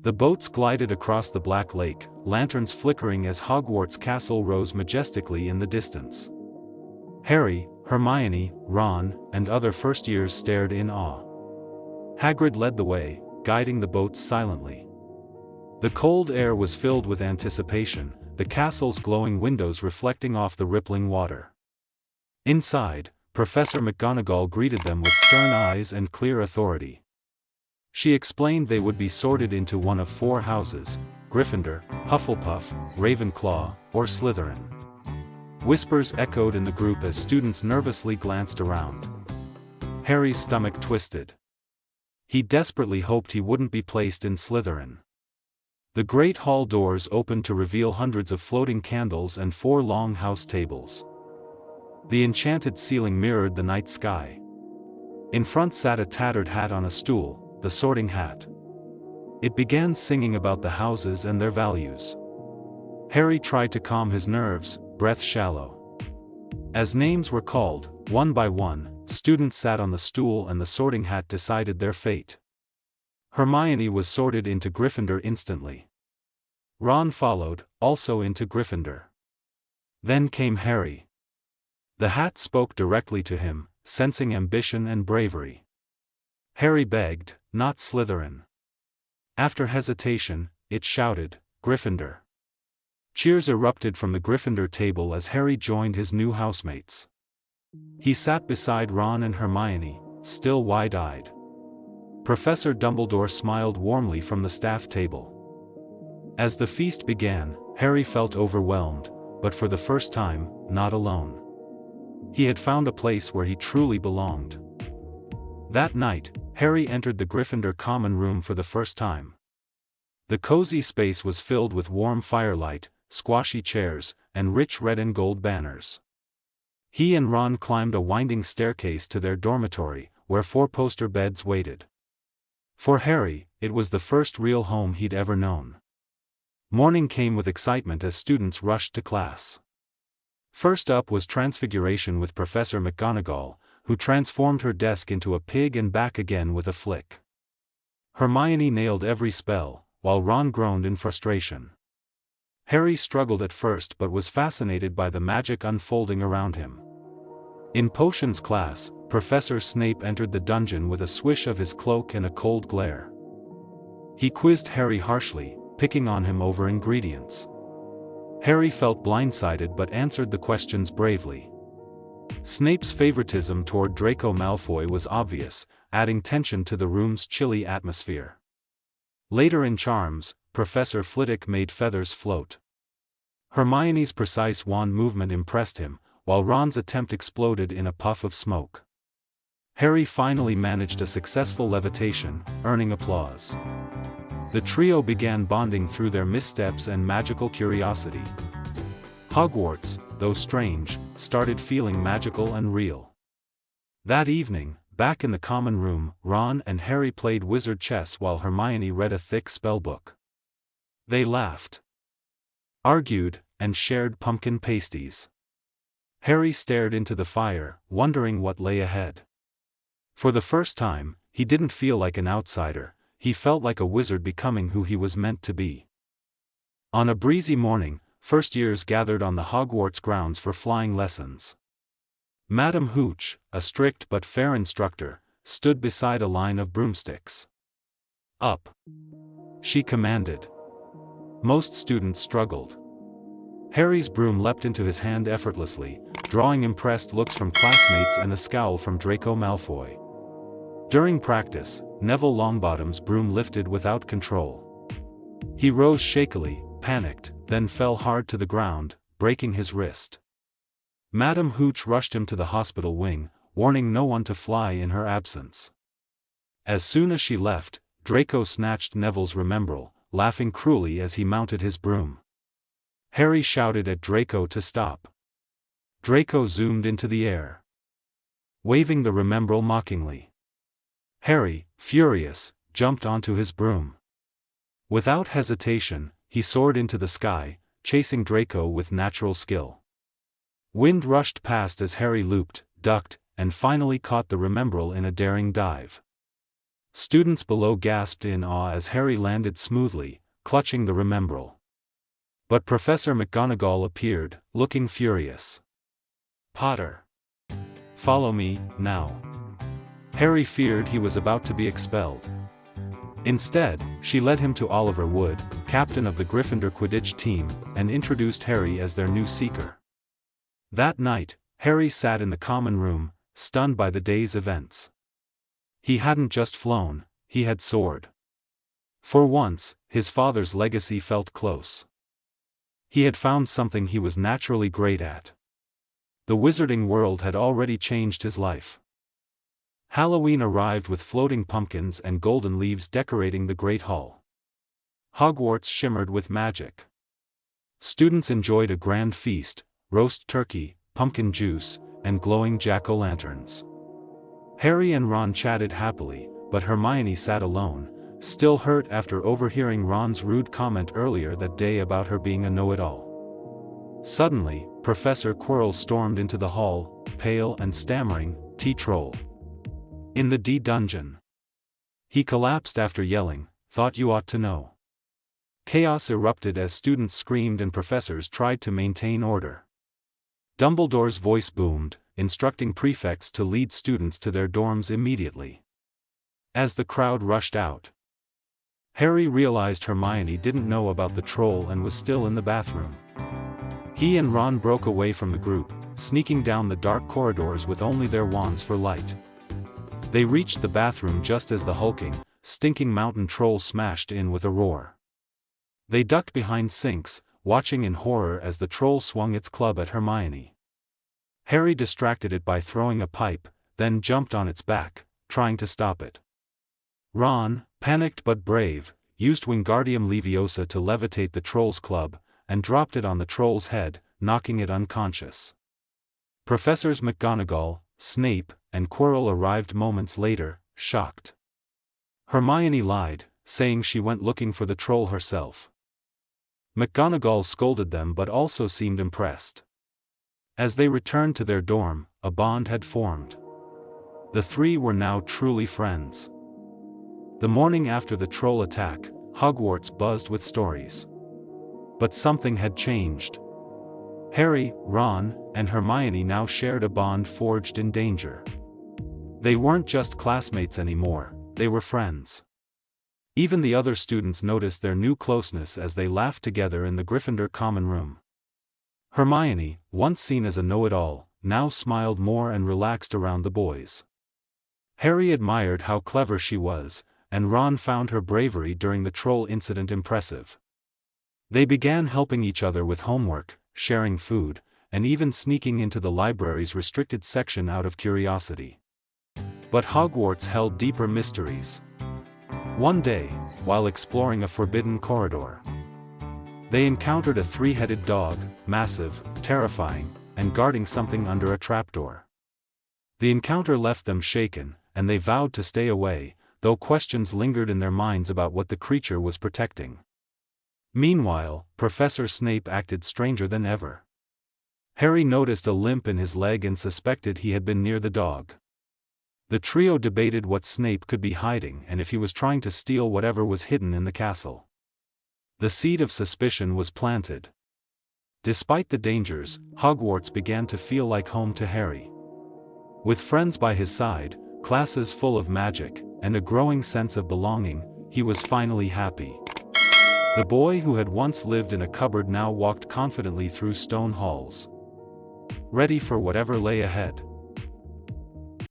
The boats glided across the black lake, lanterns flickering as Hogwarts castle rose majestically in the distance. Harry, Hermione, Ron, and other first-years stared in awe. Hagrid led the way, guiding the boats silently. The cold air was filled with anticipation, the castle's glowing windows reflecting off the rippling water. Inside, Professor McGonagall greeted them with stern eyes and clear authority. She explained they would be sorted into one of 4 houses: Gryffindor, Hufflepuff, Ravenclaw, or Slytherin. Whispers echoed in the group as students nervously glanced around. Harry's stomach twisted. He desperately hoped he wouldn't be placed in Slytherin. The great hall doors opened to reveal hundreds of floating candles and 4 long house tables. The enchanted ceiling mirrored the night sky. In front sat a tattered hat on a stool, the Sorting Hat. It began singing about the houses and their values. Harry tried to calm his nerves, breath shallow. As names were called, one by one, students sat on the stool and the Sorting Hat decided their fate. Hermione was sorted into Gryffindor instantly. Ron followed, also into Gryffindor. Then came Harry. The hat spoke directly to him, sensing ambition and bravery. Harry begged, "Not Slytherin." After hesitation, it shouted, "Gryffindor." Cheers erupted from the Gryffindor table as Harry joined his new housemates. He sat beside Ron and Hermione, still wide-eyed. Professor Dumbledore smiled warmly from the staff table. As the feast began, Harry felt overwhelmed, but for the first time, not alone. He had found a place where he truly belonged. That night, Harry entered the Gryffindor common room for the first time. The cozy space was filled with warm firelight, squashy chairs, and rich red and gold banners. He and Ron climbed a winding staircase to their dormitory, where 4 poster beds waited. For Harry, it was the first real home he'd ever known. Morning came with excitement as students rushed to class. First up was Transfiguration with Professor McGonagall, who transformed her desk into a pig and back again with a flick. Hermione nailed every spell, while Ron groaned in frustration. Harry struggled at first but was fascinated by the magic unfolding around him. In Potions class, Professor Snape entered the dungeon with a swish of his cloak and a cold glare. He quizzed Harry harshly, picking on him over ingredients. Harry felt blindsided but answered the questions bravely. Snape's favoritism toward Draco Malfoy was obvious, adding tension to the room's chilly atmosphere. Later in Charms, Professor Flitwick made feathers float. Hermione's precise wand movement impressed him, while Ron's attempt exploded in a puff of smoke. Harry finally managed a successful levitation, earning applause. The trio began bonding through their missteps and magical curiosity. Hogwarts, though strange, started feeling magical and real. That evening, back in the common room, Ron and Harry played wizard chess while Hermione read a thick spellbook. They laughed, argued, and shared pumpkin pasties. Harry stared into the fire, wondering what lay ahead. For the first time, he didn't feel like an outsider, he felt like a wizard becoming who he was meant to be. On a breezy morning, first-years gathered on the Hogwarts grounds for flying lessons. Madame Hooch, a strict but fair instructor, stood beside a line of broomsticks. "Up!" she commanded. Most students struggled. Harry's broom leapt into his hand effortlessly, drawing impressed looks from classmates and a scowl from Draco Malfoy. During practice, Neville Longbottom's broom lifted without control. He rose shakily, panicked, then fell hard to the ground, breaking his wrist. Madame Hooch rushed him to the hospital wing, warning no one to fly in her absence. As soon as she left, Draco snatched Neville's remembrall, laughing cruelly as he mounted his broom. Harry shouted at Draco to stop. Draco zoomed into the air, waving the remembrall mockingly. Harry, furious, jumped onto his broom. Without hesitation, he soared into the sky, chasing Draco with natural skill. Wind rushed past as Harry looped, ducked, and finally caught the remembrall in a daring dive. Students below gasped in awe as Harry landed smoothly, clutching the remembrall. But Professor McGonagall appeared, looking furious. "Potter! Follow me, now." Harry feared he was about to be expelled. Instead, she led him to Oliver Wood, captain of the Gryffindor Quidditch team, and introduced Harry as their new seeker. That night, Harry sat in the common room, stunned by the day's events. He hadn't just flown, he had soared. For once, his father's legacy felt close. He had found something he was naturally great at. The wizarding world had already changed his life. Halloween arrived with floating pumpkins and golden leaves decorating the Great Hall. Hogwarts shimmered with magic. Students enjoyed a grand feast, roast turkey, pumpkin juice, and glowing jack-o'-lanterns. Harry and Ron chatted happily, but Hermione sat alone, still hurt after overhearing Ron's rude comment earlier that day about her being a know-it-all. Suddenly, Professor Quirrell stormed into the hall, pale and stammering, "T-Troll. In the D-Dungeon." He collapsed after yelling, "Thought you ought to know." Chaos erupted as students screamed and professors tried to maintain order. Dumbledore's voice boomed, instructing prefects to lead students to their dorms immediately. As the crowd rushed out, Harry realized Hermione didn't know about the troll and was still in the bathroom. He and Ron broke away from the group, sneaking down the dark corridors with only their wands for light. They reached the bathroom just as the hulking, stinking mountain troll smashed in with a roar. They ducked behind sinks, watching in horror as the troll swung its club at Hermione. Harry distracted it by throwing a pipe, then jumped on its back, trying to stop it. Ron, panicked but brave, used Wingardium Leviosa to levitate the troll's club, and dropped it on the troll's head, knocking it unconscious. Professors McGonagall, Snape, and Quirrell arrived moments later, shocked. Hermione lied, saying she went looking for the troll herself. McGonagall scolded them but also seemed impressed. As they returned to their dorm, a bond had formed. The three were now truly friends. The morning after the troll attack, Hogwarts buzzed with stories. But something had changed. Harry, Ron, and Hermione now shared a bond forged in danger. They weren't just classmates anymore, they were friends. Even the other students noticed their new closeness as they laughed together in the Gryffindor common room. Hermione, once seen as a know-it-all, now smiled more and relaxed around the boys. Harry admired how clever she was, and Ron found her bravery during the troll incident impressive. They began helping each other with homework, sharing food, and even sneaking into the library's restricted section out of curiosity. But Hogwarts held deeper mysteries. One day, while exploring a forbidden corridor, they encountered a three-headed dog, massive, terrifying, and guarding something under a trapdoor. The encounter left them shaken, and they vowed to stay away, though questions lingered in their minds about what the creature was protecting. Meanwhile, Professor Snape acted stranger than ever. Harry noticed a limp in his leg and suspected he had been near the dog. The trio debated what Snape could be hiding and if he was trying to steal whatever was hidden in the castle. The seed of suspicion was planted. Despite the dangers, Hogwarts began to feel like home to Harry. With friends by his side, classes full of magic, and a growing sense of belonging, he was finally happy. The boy who had once lived in a cupboard now walked confidently through stone halls, ready for whatever lay ahead.